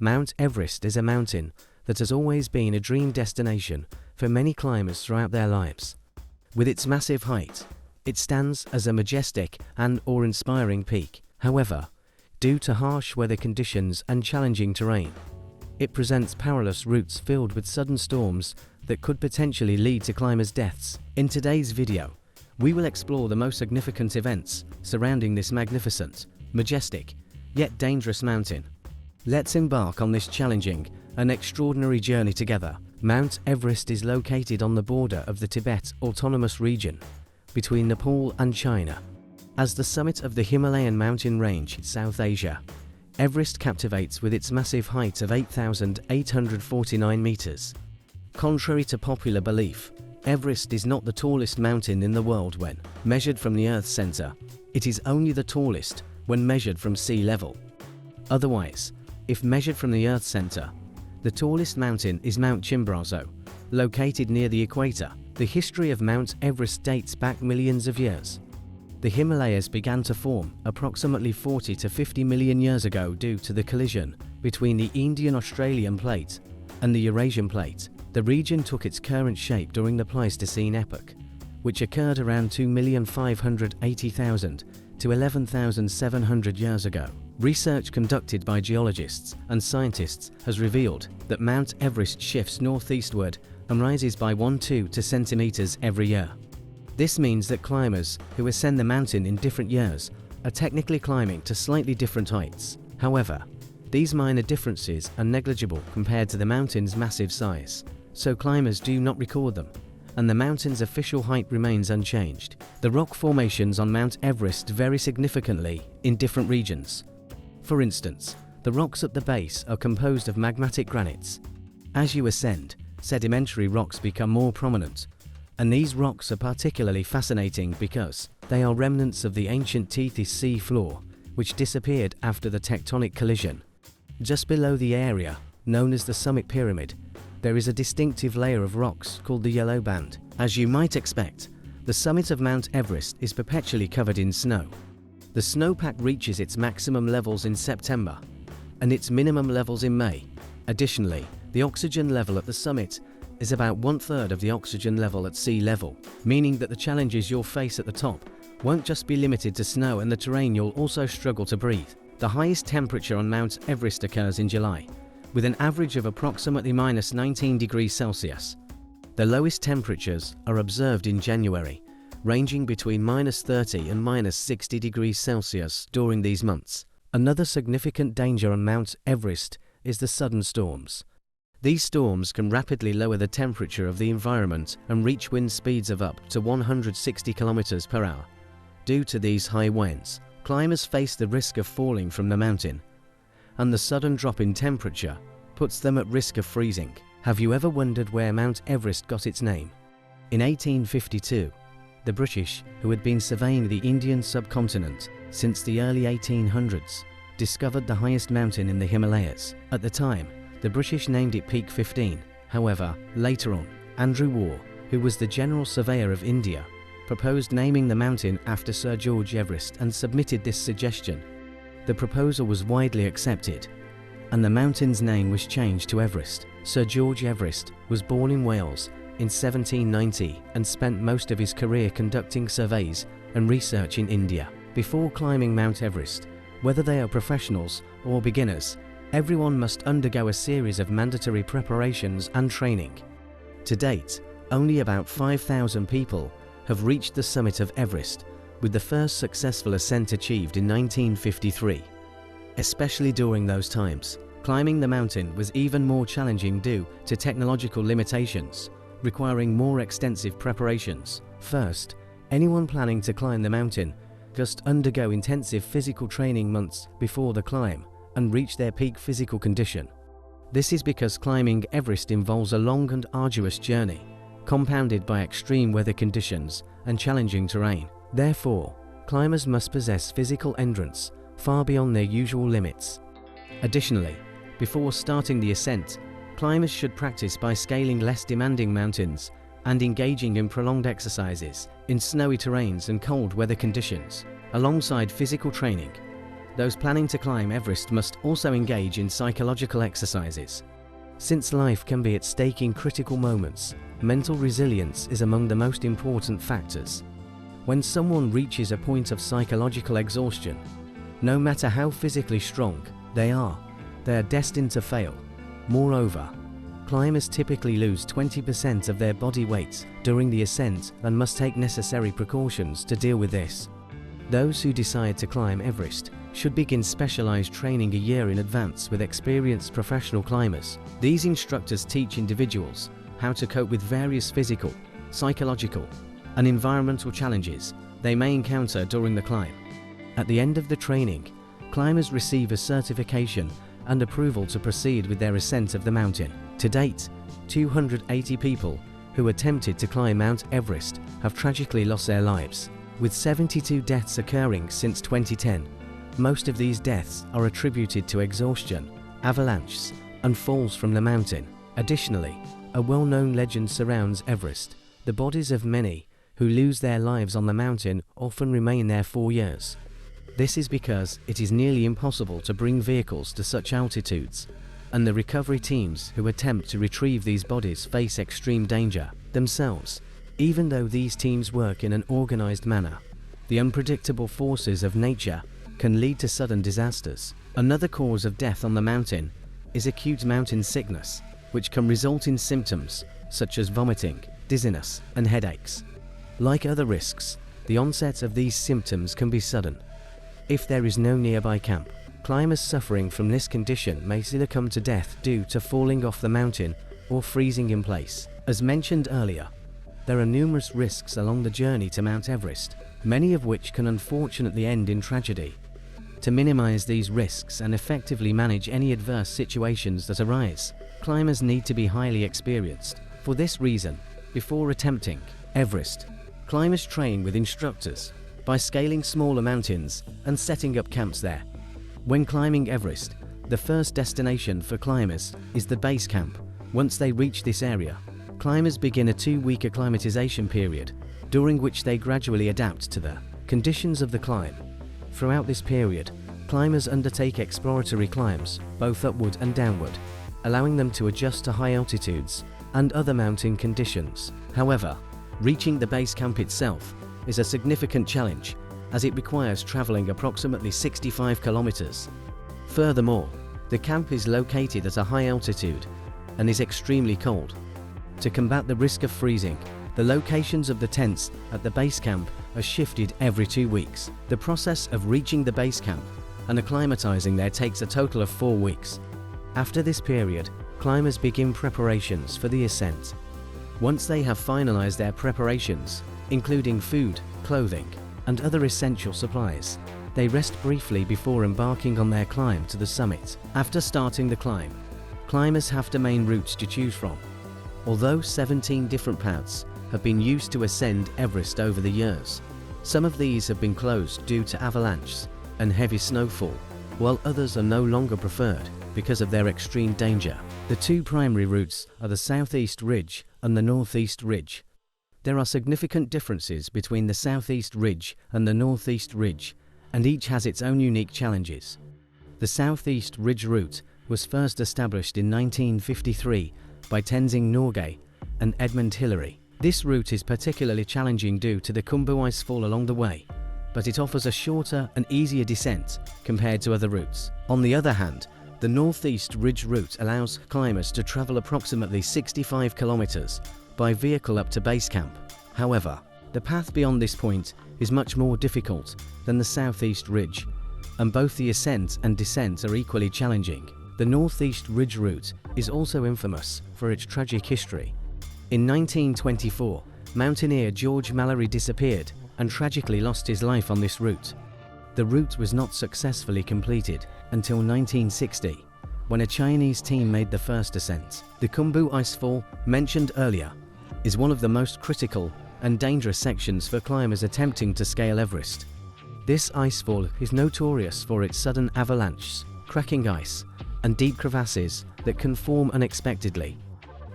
Mount Everest is a mountain that has always been a dream destination for many climbers throughout their lives. With its massive height, it stands as a majestic and awe-inspiring peak. However, due to harsh weather conditions and challenging terrain, it presents perilous routes filled with sudden storms that could potentially lead to climbers' deaths. In today's video, we will explore the most significant events surrounding this magnificent, majestic, yet dangerous mountain. Let's embark on this challenging and extraordinary journey together. Mount Everest is located on the border of the Tibet Autonomous Region between Nepal and China. As the summit of the Himalayan mountain range in South Asia, Everest captivates with its massive height of 8,849 meters. Contrary to popular belief, Everest is not the tallest mountain in the world when measured from the Earth's center. It is only the tallest when measured from sea level. Otherwise, if measured from the Earth's center, the tallest mountain is Mount Chimborazo, located near the equator. The history of Mount Everest dates back millions of years. The Himalayas began to form approximately 40 to 50 million years ago due to the collision between the Indian-Australian plate and the Eurasian plate. The region took its current shape during the Pleistocene epoch, which occurred around 2,580,000 to 11,700 years ago. Research conducted by geologists and scientists has revealed that Mount Everest shifts northeastward and rises by 1–2 centimeters every year. This means that climbers who ascend the mountain in different years are technically climbing to slightly different heights. However, these minor differences are negligible compared to the mountain's massive size, so climbers do not record them, and the mountain's official height remains unchanged. The rock formations on Mount Everest vary significantly in different regions. For instance, the rocks at the base are composed of magmatic granites. As you ascend, sedimentary rocks become more prominent, and these rocks are particularly fascinating because they are remnants of the ancient Tethys sea floor, which disappeared after the tectonic collision. Just below the area, known as the summit pyramid, there is a distinctive layer of rocks called the Yellow Band. As you might expect, the summit of Mount Everest is perpetually covered in snow. The snowpack reaches its maximum levels in September, and its minimum levels in May. Additionally, the oxygen level at the summit is about 1/3 of the oxygen level at sea level, meaning that the challenges you'll face at the top won't just be limited to snow and the terrain. You'll also struggle to breathe. The highest temperature on Mount Everest occurs in July, with an average of approximately -19 degrees Celsius. The lowest temperatures are observed in January, ranging between -30 and -60 degrees Celsius during these months. Another significant danger on Mount Everest is the sudden storms. These storms can rapidly lower the temperature of the environment and reach wind speeds of up to 160 km per hour. Due to these high winds, climbers face the risk of falling from the mountain, and the sudden drop in temperature puts them at risk of freezing. Have you ever wondered where Mount Everest got its name? In 1852, the British, who had been surveying the Indian subcontinent since the early 1800s, discovered the highest mountain in the Himalayas. At the time, the British named it Peak 15. However, later on, Andrew Waugh, who was the General Surveyor of India, proposed naming the mountain after Sir George Everest and submitted this suggestion. The proposal was widely accepted, and the mountain's name was changed to Everest. Sir George Everest was born in Wales in 1790 and spent most of his career conducting surveys and research in India. Before climbing Mount Everest, whether they are professionals or beginners, everyone must undergo a series of mandatory preparations and training. To date, only about 5,000 people have reached the summit of Everest, with the first successful ascent achieved in 1953. Especially during those times, climbing the mountain was even more challenging due to technological limitations, requiring more extensive preparations. First, anyone planning to climb the mountain must undergo intensive physical training months before the climb and reach their peak physical condition. This is because climbing Everest involves a long and arduous journey, compounded by extreme weather conditions and challenging terrain. Therefore, climbers must possess physical endurance far beyond their usual limits. Additionally, before starting the ascent, climbers should practice by scaling less demanding mountains and engaging in prolonged exercises in snowy terrains and cold weather conditions. Alongside physical training, those planning to climb Everest must also engage in psychological exercises. Since life can be at stake in critical moments, mental resilience is among the most important factors. When someone reaches a point of psychological exhaustion, no matter how physically strong they are destined to fail. Moreover, climbers typically lose 20% of their body weight during the ascent and must take necessary precautions to deal with this. Those who decide to climb Everest should begin specialized training a year in advance with experienced professional climbers. These instructors teach individuals how to cope with various physical, psychological, and environmental challenges they may encounter during the climb. At the end of the training, climbers receive a certification and approval to proceed with their ascent of the mountain. To date, 280 people who attempted to climb Mount Everest have tragically lost their lives, with 72 deaths occurring since 2010. Most of these deaths are attributed to exhaustion, avalanches, and falls from the mountain. Additionally, a well-known legend surrounds Everest. The bodies of many who lose their lives on the mountain often remain there for years. This is because it is nearly impossible to bring vehicles to such altitudes, and the recovery teams who attempt to retrieve these bodies face extreme danger themselves. Even though these teams work in an organized manner, the unpredictable forces of nature can lead to sudden disasters. Another cause of death on the mountain is acute mountain sickness, which can result in symptoms such as vomiting, dizziness, and headaches. Like other risks, the onset of these symptoms can be sudden. If there is no nearby camp, climbers suffering from this condition may succumb to death due to falling off the mountain or freezing in place. As mentioned earlier, there are numerous risks along the journey to Mount Everest, many of which can unfortunately end in tragedy. To minimize these risks and effectively manage any adverse situations that arise, climbers need to be highly experienced. For this reason, before attempting Everest, climbers train with instructors by scaling smaller mountains and setting up camps there. When climbing Everest, the first destination for climbers is the base camp. Once they reach this area, climbers begin a 2-week acclimatization period, during which they gradually adapt to the conditions of the climb. Throughout this period, climbers undertake exploratory climbs, both upward and downward, allowing them to adjust to high altitudes and other mountain conditions. However, reaching the base camp itself is a significant challenge, as it requires traveling approximately 65 kilometers. Furthermore, the camp is located at a high altitude and is extremely cold. To combat the risk of freezing, the locations of the tents at the base camp are shifted every 2 weeks. The process of reaching the base camp and acclimatizing there takes a total of 4 weeks. After this period, climbers begin preparations for the ascent. Once they have finalized their preparations, including food, clothing, and other essential supplies, they rest briefly before embarking on their climb to the summit. After starting the climb, climbers have two main routes to choose from. Although 17 different paths have been used to ascend Everest over the years, some of these have been closed due to avalanches and heavy snowfall, while others are no longer preferred because of their extreme danger. The two primary routes are the Southeast Ridge and the Northeast Ridge. There are significant differences between the Southeast Ridge and the Northeast Ridge, and each has its own unique challenges. The Southeast Ridge route was first established in 1953 by Tenzing Norgay and Edmund Hillary. This route is particularly challenging due to the Kumbu Icefall along the way, but it offers a shorter and easier descent compared to other routes. On the other hand, the Northeast Ridge route allows climbers to travel approximately 65 kilometers by vehicle up to base camp. However, the path beyond this point is much more difficult than the Southeast Ridge, and both the ascent and descent are equally challenging. The Northeast Ridge route is also infamous for its tragic history. In 1924, mountaineer George Mallory disappeared and tragically lost his life on this route. The route was not successfully completed until 1960, when a Chinese team made the first ascent. The Kumbu Icefall, mentioned earlier, is one of the most critical and dangerous sections for climbers attempting to scale Everest. This icefall is notorious for its sudden avalanches, cracking ice, and deep crevasses that can form unexpectedly.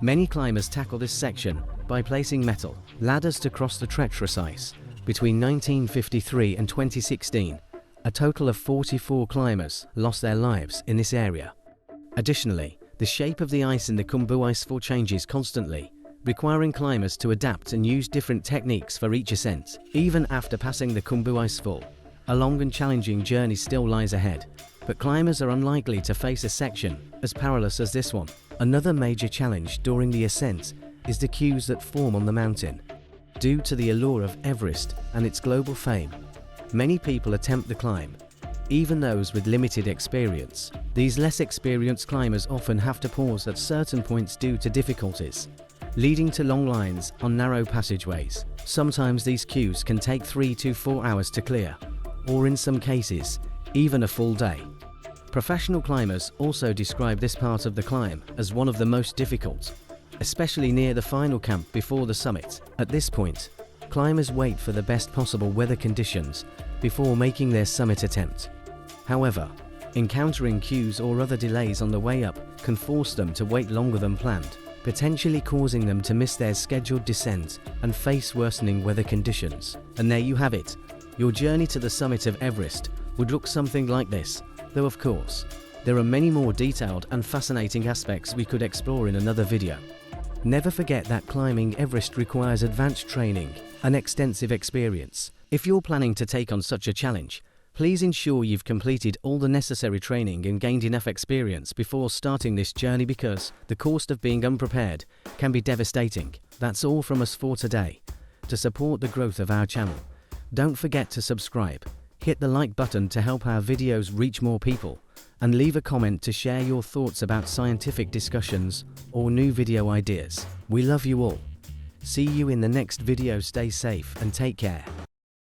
Many climbers tackle this section by placing metal ladders to cross the treacherous ice. Between 1953 and 2016, A total of 44 climbers lost their lives in this area. Additionally, the shape of the ice in the Kumbu Icefall changes constantly, requiring climbers to adapt and use different techniques for each ascent. Even after passing the Kumbu Icefall, a long and challenging journey still lies ahead, but climbers are unlikely to face a section as perilous as this one. Another major challenge during the ascent is the queues that form on the mountain. Due to the allure of Everest and its global fame, many people attempt the climb, even those with limited experience. These less experienced climbers often have to pause at certain points due to difficulties, leading to long lines on narrow passageways. Sometimes these queues can take 3 to 4 hours to clear, or in some cases, even a full day. Professional climbers also describe this part of the climb as one of the most difficult, especially near the final camp before the summit. At this point, climbers wait for the best possible weather conditions before making their summit attempt. However, encountering queues or other delays on the way up can force them to wait longer than planned, potentially causing them to miss their scheduled descent and face worsening weather conditions. And there you have it. Your journey to the summit of Everest would look something like this, though of course, there are many more detailed and fascinating aspects we could explore in another video. Never forget that climbing Everest requires advanced training and extensive experience. If you're planning to take on such a challenge, please ensure you've completed all the necessary training and gained enough experience before starting this journey, because the cost of being unprepared can be devastating. That's all from us for today. To support the growth of our channel, don't forget to subscribe, hit the like button to help our videos reach more people, and leave a comment to share your thoughts about scientific discussions or new video ideas. We love you all. See you in the next video. Stay safe and take care.